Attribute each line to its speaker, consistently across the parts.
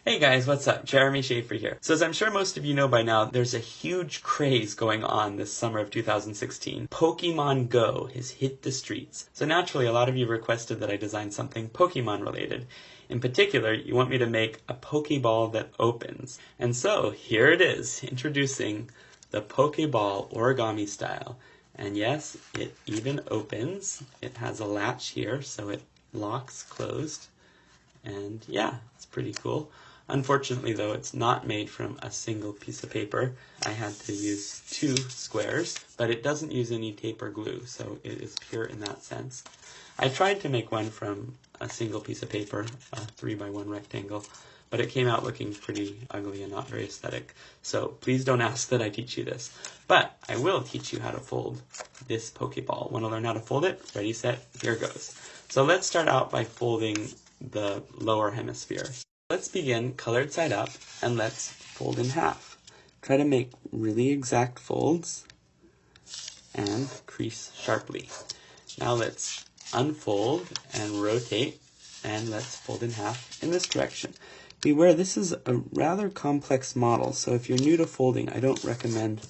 Speaker 1: Hey guys, what's up? Jeremy Schaefer here. So as I'm sure most of you know by now, there's a huge craze going on this summer of 2016. Pokemon Go has hit the streets. So naturally, a lot of you requested that I design something Pokemon related. In particular, you want me to make a Pokeball that opens. And so here it is, introducing the Pokeball origami style. And yes, it even opens. It has a latch here, so it locks closed. And yeah, it's pretty cool. Unfortunately, though, it's not made from a single piece of paper. I had to use 2 squares, but it doesn't use any tape or glue, so it is pure in that sense. I tried to make one from a single piece of paper, a 3x1 rectangle, but it came out looking pretty ugly and not very aesthetic. So please don't ask that I teach you this. But I will teach you how to fold this Pokeball. Want to learn how to fold it? Ready, set, here goes. So let's start out by folding the lower hemisphere. Let's begin colored side up and let's fold in half. Try to make really exact folds and crease sharply. Now let's unfold and rotate and let's fold in half in this direction. Beware, this is a rather complex model, so if you're new to folding, I don't recommend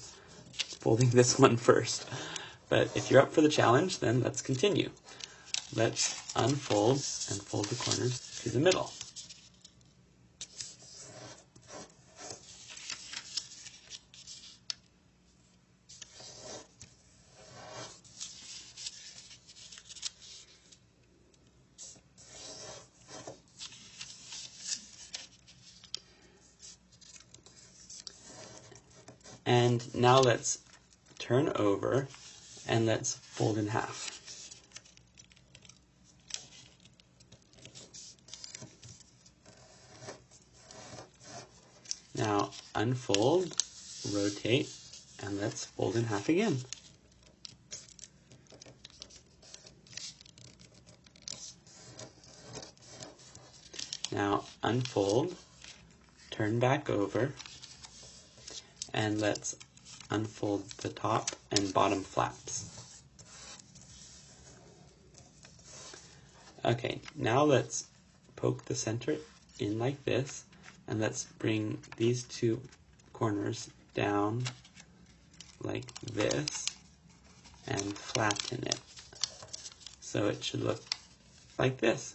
Speaker 1: folding this one first. But if you're up for the challenge, then let's continue. Let's unfold and fold the corners to the middle. And now let's turn over and let's fold in half. Now unfold, rotate, and let's fold in half again. Now unfold, turn back over, and let's unfold the top and bottom flaps. Okay, now let's poke the center in like this, and let's bring these 2 corners down like this and flatten it. So it should look like this.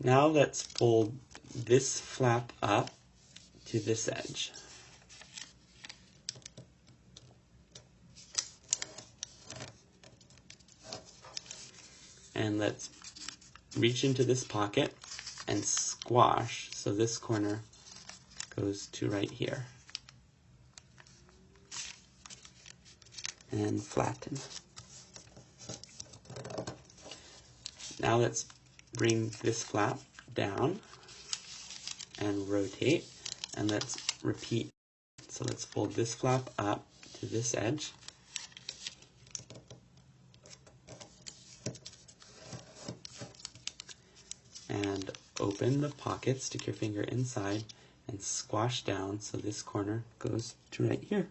Speaker 1: Now let's fold this flap up to this edge. And let's reach into this pocket and squash so this corner goes to right here. And flatten. Now let's bring this flap down and rotate, and let's repeat. So let's fold this flap up to this edge. And open the pocket, stick your finger inside, and squash down so this corner goes to right here.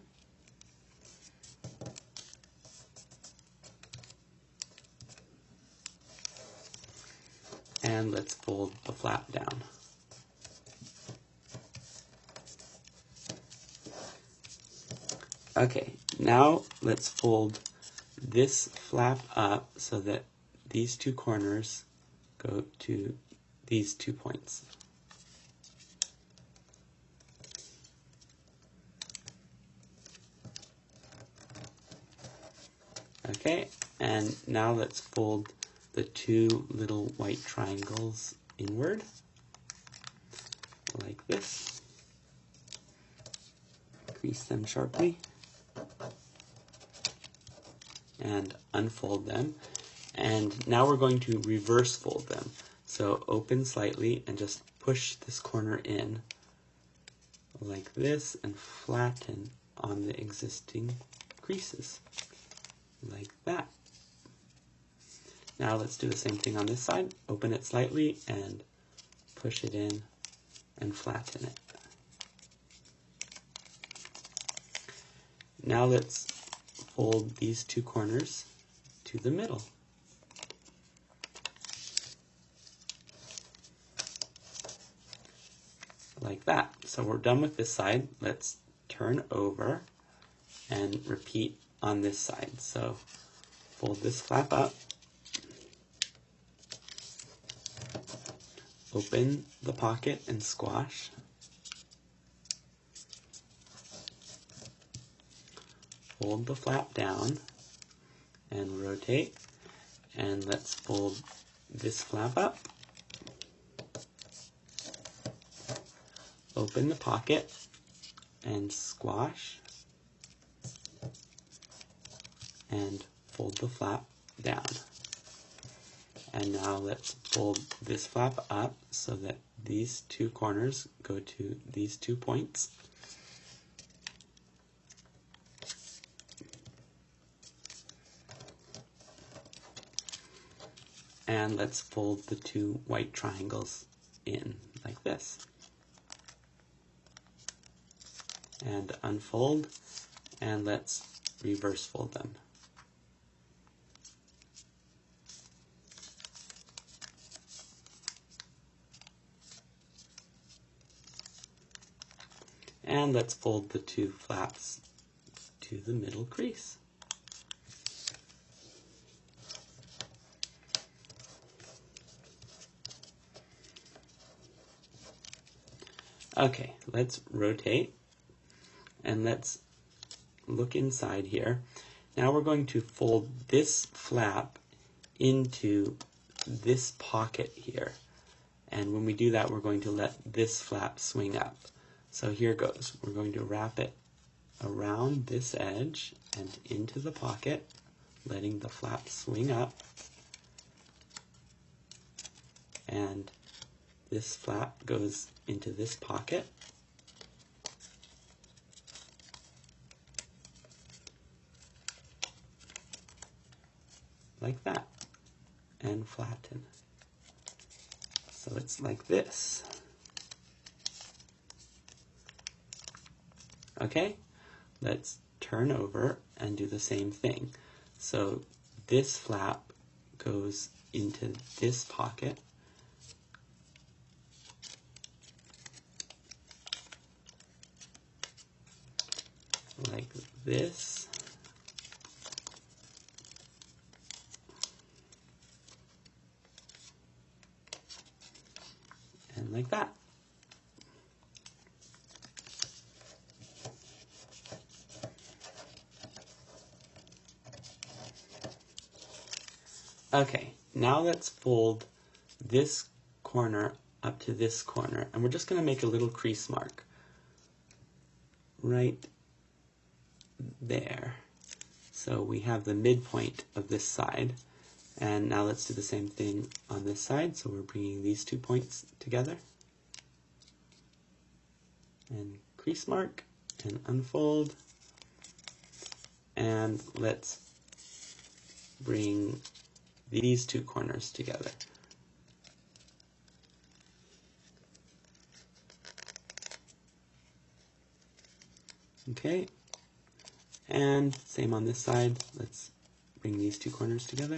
Speaker 1: And let's fold the flap down. Okay, now let's fold this flap up so that these 2 corners go to these 2 points. Okay, and now let's fold the 2 little white triangles inward, like this. Crease them sharply, and unfold them. And now we're going to reverse fold them. So open slightly and just push this corner in like this and flatten on the existing creases, like that. Now let's do the same thing on this side. Open it slightly and push it in and flatten it. Now let's fold these 2 corners to the middle. like that. So we're done with this side. Let's turn over and repeat on this side. So fold this flap up, open the pocket and squash, fold the flap down and rotate, and let's fold this flap up, open the pocket and squash, and fold the flap down. And now let's fold this flap up so that these two corners go to these 2 points. And let's fold the 2 white triangles in like this. And unfold, and let's reverse fold them. And let's fold the 2 flaps to the middle crease. Okay, let's rotate and let's look inside here. Now we're going to fold this flap into this pocket here. And when we do that, we're going to let this flap swing up. So here goes. We're going to wrap it around this edge and into the pocket, letting the flap swing up. And this flap goes into this pocket. Like that. And flatten. So it's like this. Okay, let's turn over and do the same thing. So this flap goes into this pocket. Like this. And like that. Okay, now let's fold this corner up to this corner, and we're just going to make a little crease mark right there. So we have the midpoint of this side, and now let's do the same thing on this side. So we're bringing these 2 points together, and crease mark, and unfold, and let's bring these 2 corners together. Okay, and same on this side. Let's bring these 2 corners together.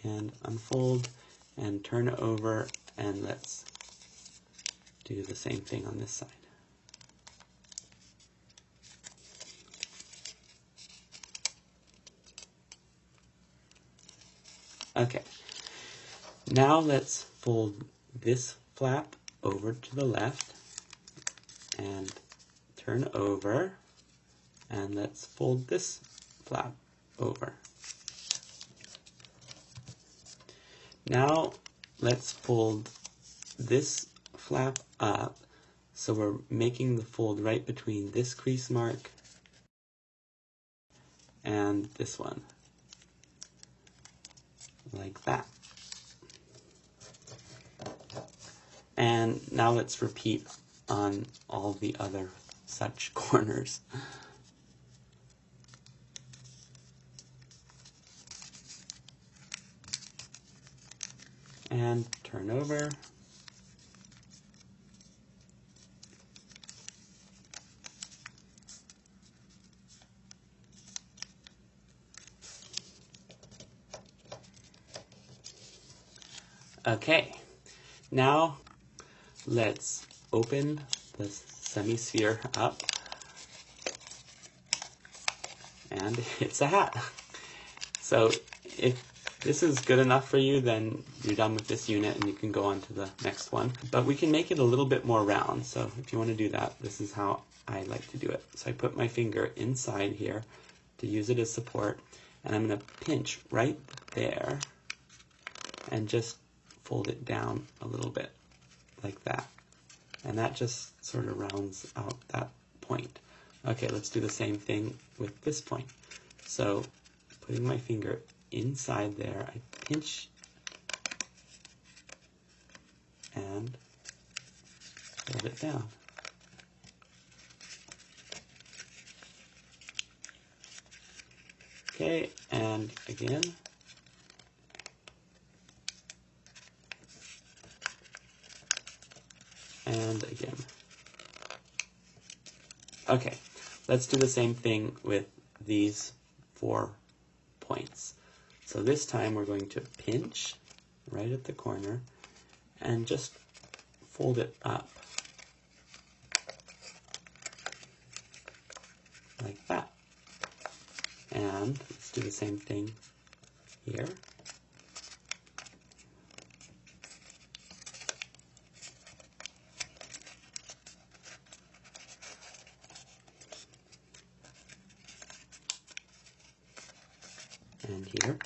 Speaker 1: And unfold and turn over, and let's do the same thing on this side. Okay, now let's fold this flap over to the left and turn over, and let's fold this flap over. Now let's fold this flap up, so we're making the fold right between this crease mark and this one, like that. And now let's repeat on all the other such corners. And turn over. Okay, now let's open the semi-sphere up, and it's a hat. So if this is good enough for you, then you're done with this unit and you can go on to the next one. But we can make it a little bit more round, so if you want to do that, this is how I like to do it. So I put my finger inside here to use it as support, and I'm going to pinch right there and just fold it down a little bit like that. And that just sort of rounds out that point. Okay, let's do the same thing with this point. So putting my finger inside there, I pinch and fold it down. Okay, and again. And again. Okay, let's do the same thing with these 4 points. So this time we're going to pinch right at the corner and just fold it up like that. And let's do the same thing here. And here.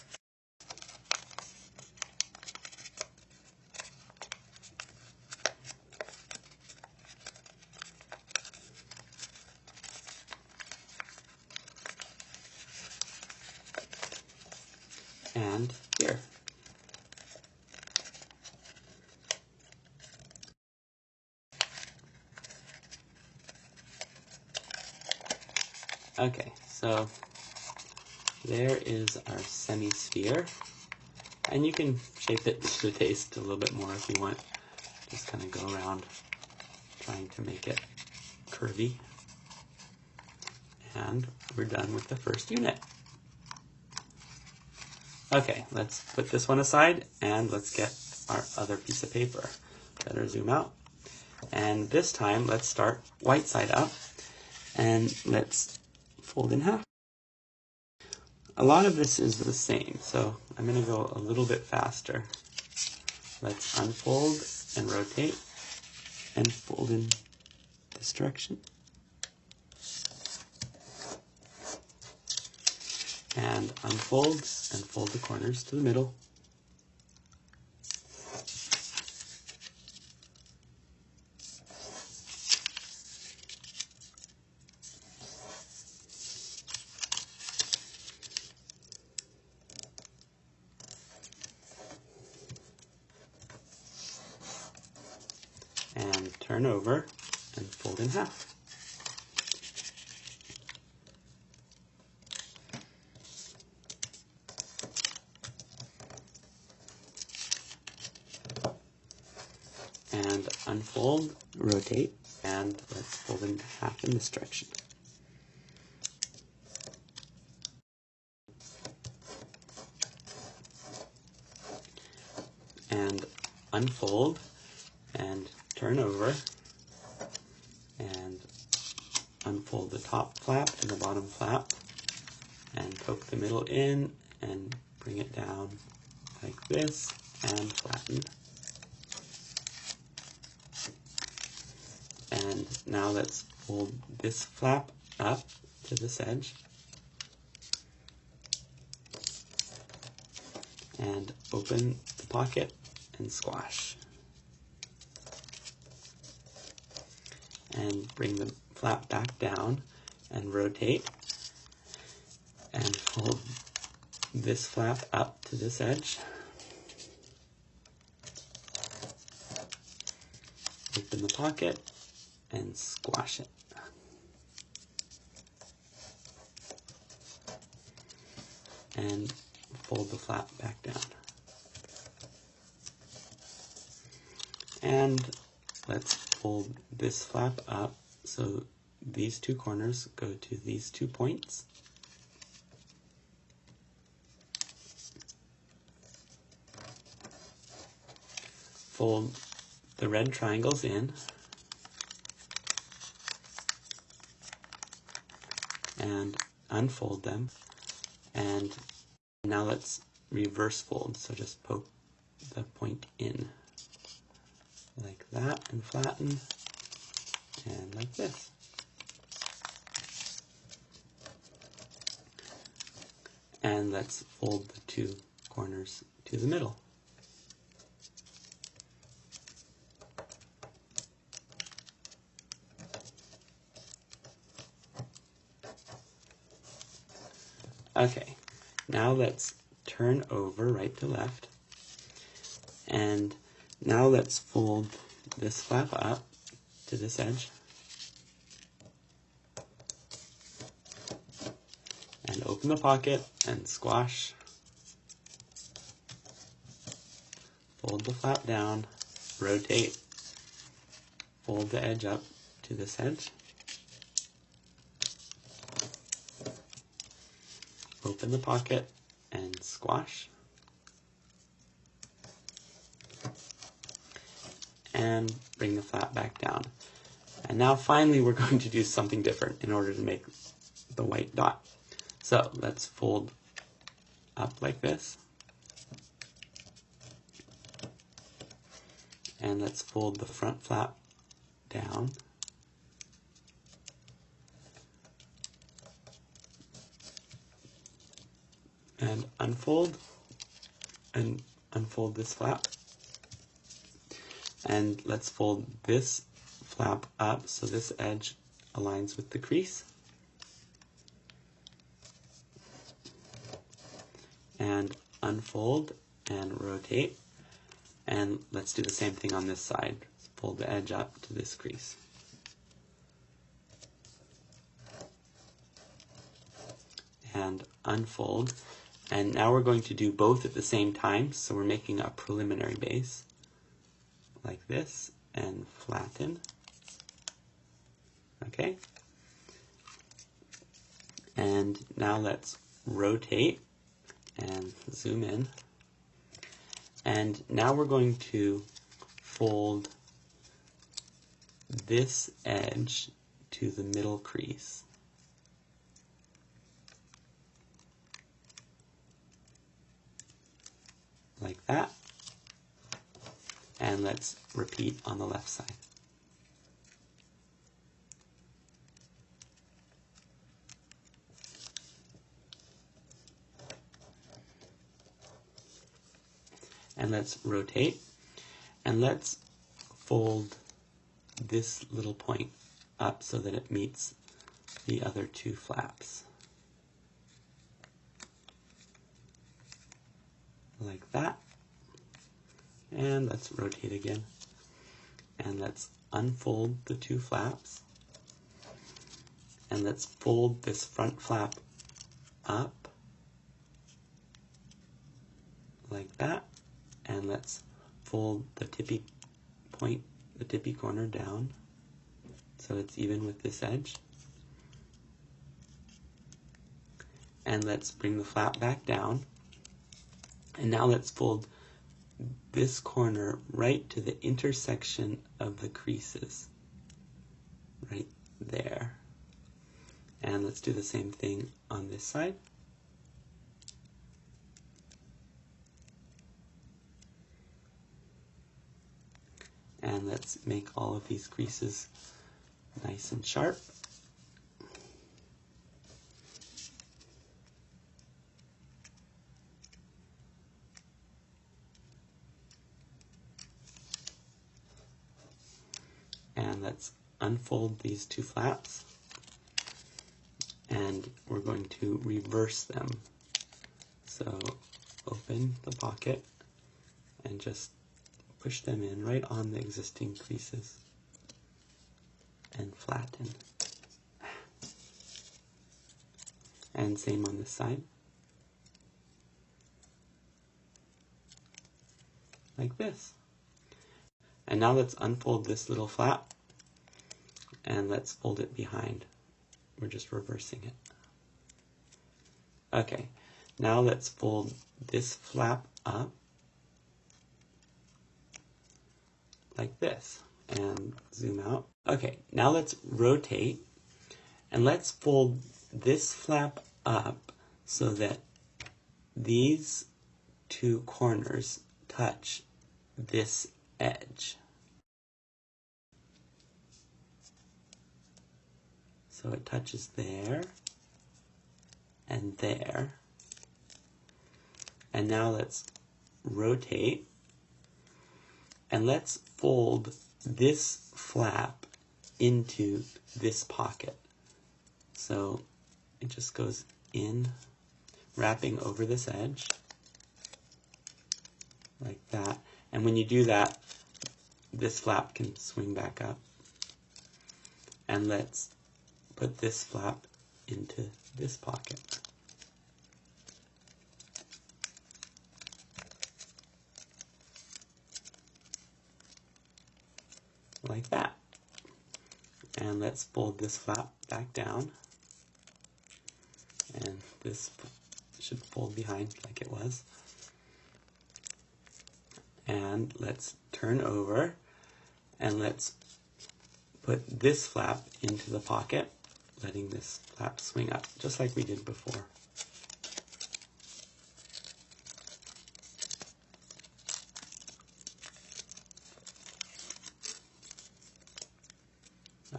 Speaker 1: And here. Okay, so there is our semi-sphere, and you can shape it to taste a little bit more if you want. Just kind of go around trying to make it curvy. And we're done with the first unit. Okay, let's put this one aside and let's get our other piece of paper. Better zoom out. And this time, let's start white side up and let's fold in half. A lot of this is the same, so I'm going to go a little bit faster. Let's unfold and rotate and fold in this direction. And unfold and fold the corners to the middle. And turn over and fold in half. And unfold, rotate, and let's fold in half in this direction. And unfold and turn over and unfold the top flap and the bottom flap and poke the middle in and bring it down like this and flatten. And now let's fold this flap up to this edge and open the pocket and squash. And bring the flap back down and rotate and fold this flap up to this edge. Open the pocket and squash it. And fold the flap back down. And let's fold this flap up so these 2 corners go to these 2 points. fold the red triangles in, and unfold them, and now let's reverse fold, so just poke the point in like that and flatten, and like this. And let's fold the two corners to the middle. Okay, now let's turn over right to left, and now let's fold this flap up to this edge, and open the pocket and squash, fold the flap down, rotate, fold the edge up to this edge, open the pocket and squash, and bring the flap back down. And now finally we're going to do something different in order to make the white dot. So let's fold up like this, and let's fold the front flap down, and unfold this flap, and let's fold this flap up so this edge aligns with the crease, and unfold and rotate, and let's do the same thing on this side. Fold the edge up to this crease. And unfold, and now we're going to do both at the same time, so we're making a preliminary base like this, and flatten. Okay, and now let's rotate and zoom in, and now we're going to fold this edge to the middle crease. Like that, and let's repeat on the left side. And let's rotate, and let's fold this little point up so that it meets the other two flaps. Like that. And let's rotate again. And let's unfold the two flaps. And let's fold this front flap up like that. And let's fold the tippy point, the tippy corner down so it's even with this edge. And let's bring the flap back down. And now let's fold this corner right to the intersection of the creases, right there. And let's do the same thing on this side. And let's make all of these creases nice and sharp. And let's unfold these two flaps, and we're going to reverse them. So open the pocket and just push them in right on the existing creases and flatten. And same on this side. Like this. And now let's unfold this little flap and let's fold it behind. We're just reversing it. Okay, now let's fold this flap up like this. And zoom out. Okay, now let's rotate and let's fold this flap up so that these two corners touch this edge. So it touches there and there. And now let's rotate and let's fold this flap into this pocket. So it just goes in, wrapping over this edge like that. And when you do that, this flap can swing back up. And let's put this flap into this pocket. Like that. And let's fold this flap back down. And this should fold behind like it was. And let's turn over and let's put this flap into the pocket, letting this flap swing up, just like we did before.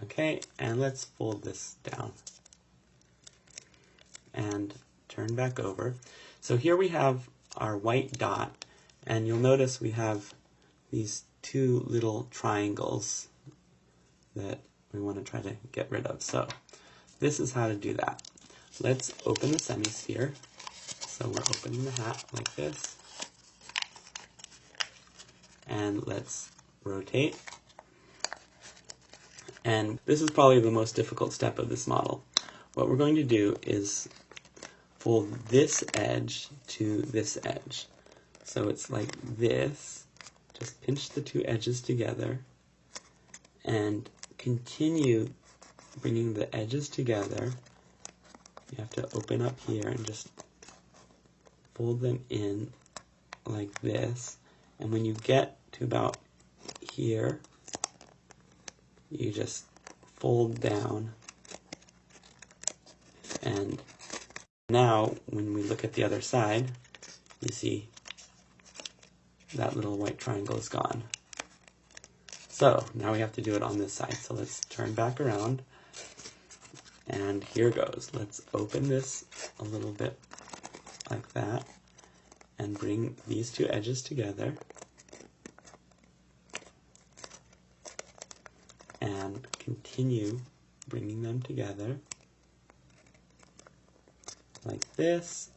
Speaker 1: Okay, and let's fold this down and turn back over. So here we have our white dot, and you'll notice we have these two little triangles that we want to try to get rid of. So this is how to do that. Let's open the semi-sphere. So we're opening the hat like this. And let's rotate. And this is probably the most difficult step of this model. What we're going to do is fold this edge to this edge. So it's like this. Just pinch the two edges together and continue bringing the edges together. You have to open up here and just fold them in like this. And when you get to about here, you just fold down. And now when we look at the other side, you see that little white triangle is gone. So now we have to do it on this side. So let's turn back around. And here goes. Let's open this a little bit like that and bring these two edges together. And continue bringing them together like this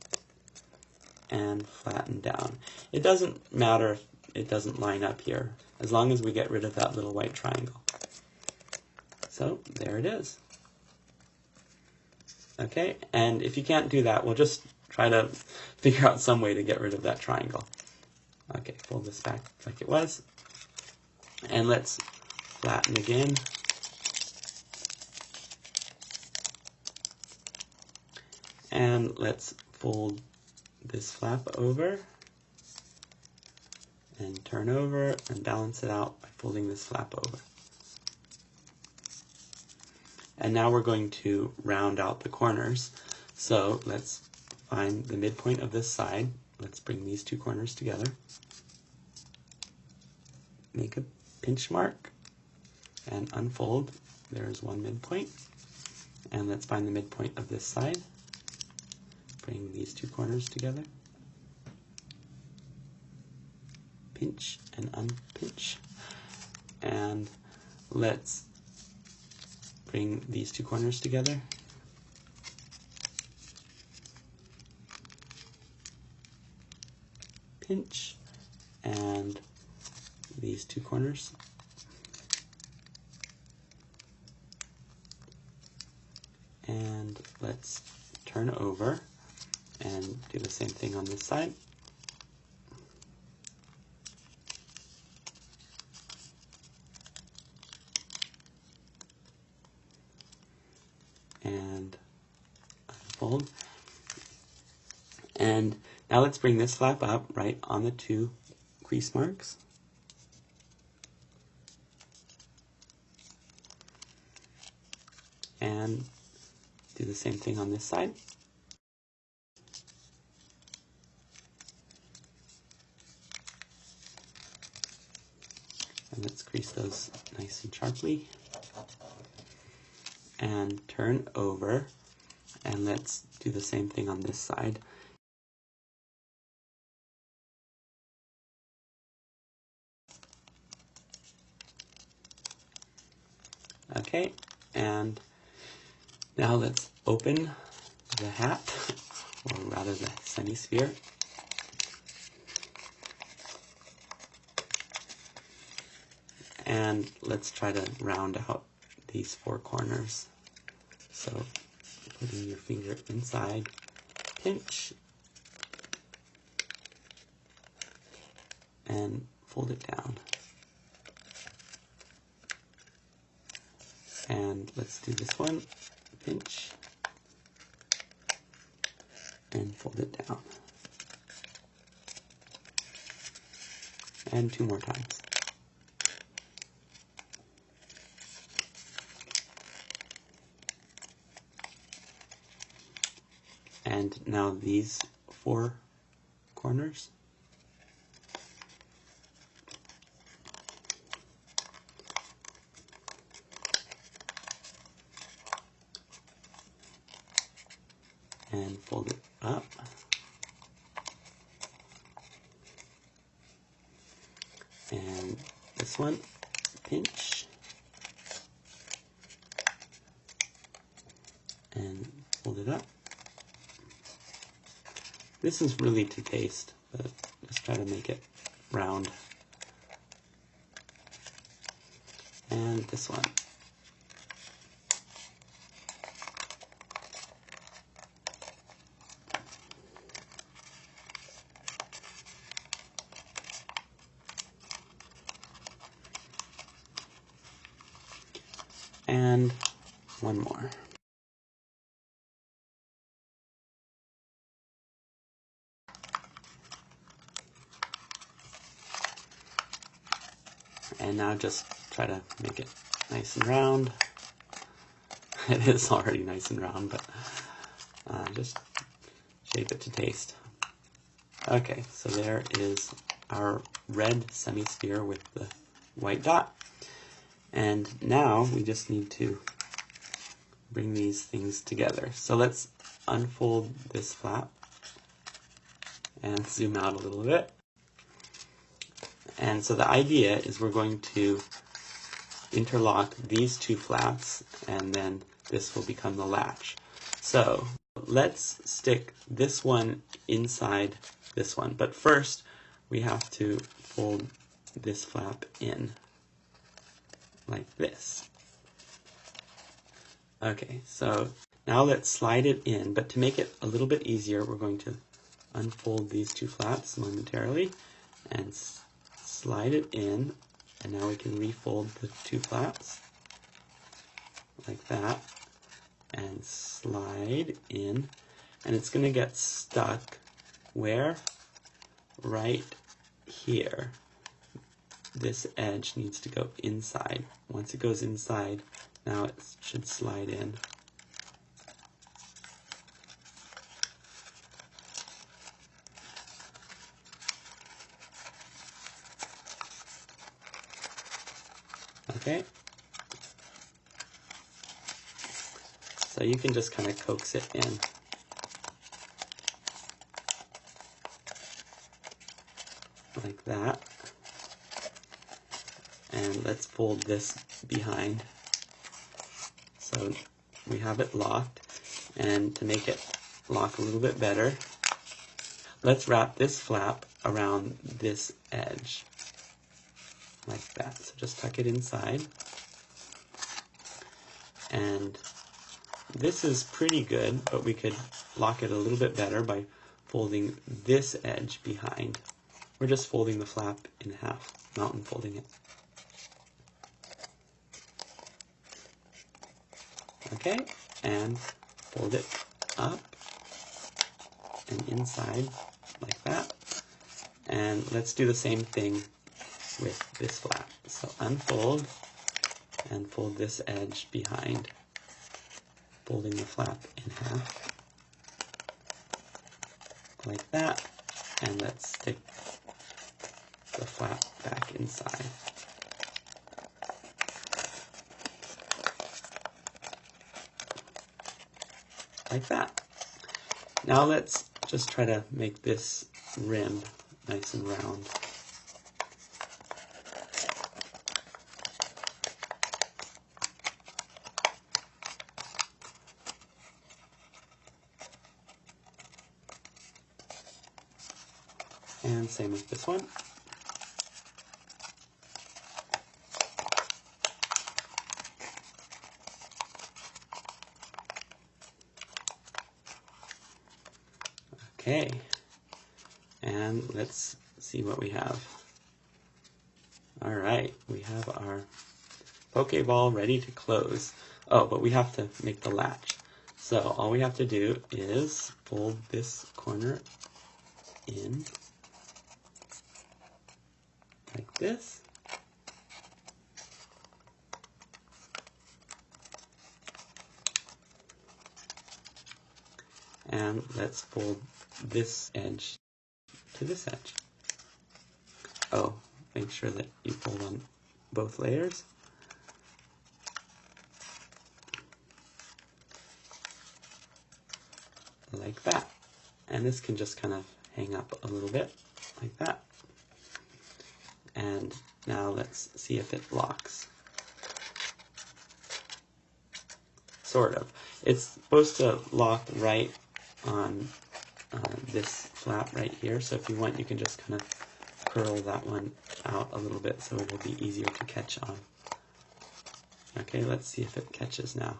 Speaker 1: and flatten down. It doesn't matter if it doesn't line up here, as long as we get rid of that little white triangle. So there it is. Okay, and if you can't do that, we'll just try to figure out some way to get rid of that triangle. Okay, fold this back like it was. And let's flatten again. And let's fold this flap over and turn over and balance it out by folding this flap over. And now we're going to round out the corners. So let's find the midpoint of this side. Let's bring these two corners together. Make a pinch mark and unfold. There's one midpoint. And let's find the midpoint of this side. Bring these two corners together. Pinch and unpinch. And let's bring these two corners together. Pinch and these two corners. And let's turn over and do the same thing on this side. And unfold. And now let's bring this flap up right on the two crease marks. and do the same thing on this side. And let's crease those nice and sharply. And turn over, and let's do the same thing on this side. Okay, and now let's open the hat, or rather the semi-sphere. And let's try to round out these four corners. So putting your finger inside, pinch, and fold it down. And let's do this one, pinch, and fold it down. And two more times. And now these four corners. And fold it up. And this one, pinch. And fold it up. This is really to taste, but just try to make it round. And this one. And one more. And now just try to make it nice and round. It is already nice and round, but just shape it to taste. Okay, so there is our red semi-sphere with the white dot. And now we just need to bring these things together. So let's unfold this flap and zoom out a little bit. And so the idea is we're going to interlock these two flaps, and then this will become the latch. So let's stick this one inside this one. But first, we have to fold this flap in, like this. Okay, so now let's slide it in, but to make it a little bit easier, we're going to unfold these two flaps momentarily and slide it in, and now we can refold the two flaps like that and slide in, and it's going to get stuck where? Right here. This edge needs to go inside. Once it goes inside, now it should slide in. Okay. So you can just kind of coax it in. Like that. And let's fold this behind. So we have it locked. And to make it lock a little bit better, let's wrap this flap around this edge. Like that. So just tuck it inside. And this is pretty good, but we could lock it a little bit better by folding this edge behind. We're just folding the flap in half, not unfolding it. Okay, and fold it up and inside like that. And let's do the same thing with this flap. So unfold and fold this edge behind. folding the flap in half, like that, and let's stick the flap back inside. Like that. Now let's just try to make this rim nice and round. And same with this one. Okay, and let's see what we have. All right, we have our pokeball ready to close. Oh, but we have to make the latch. So all we have to do is fold this corner in like this. And let's fold this edge to this edge. Oh, make sure that you fold on both layers. Like that. And this can just kind of hang up a little bit, like that. And now let's see if it locks. Sort of. It's supposed to lock right on this flap right here, so if you want you can just kind of curl that one out a little bit so it will be easier to catch on. Okay, let's see if it catches now.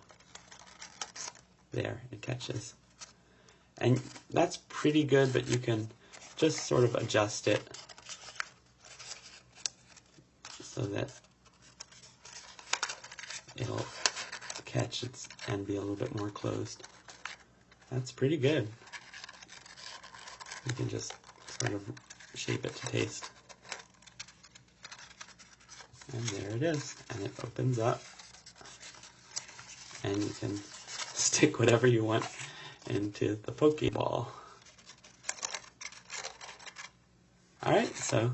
Speaker 1: There, it catches. And that's pretty good, but you can just sort of adjust it so that it'll catch and be a little bit more closed. That's pretty good. You can just sort of shape it to taste. And there it is. And it opens up. And you can stick whatever you want into the pokeball. Alright, so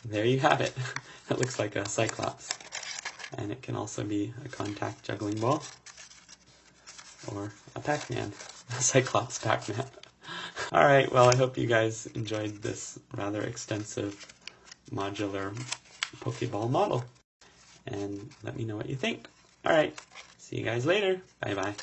Speaker 1: there you have it. It looks like a Cyclops. And it can also be a contact juggling ball. Or a Pac-Man. A Cyclops Pac-Man. Alright, well I hope you guys enjoyed this rather extensive modular pokeball model. And let me know what you think. Alright, see you guys later. Bye bye.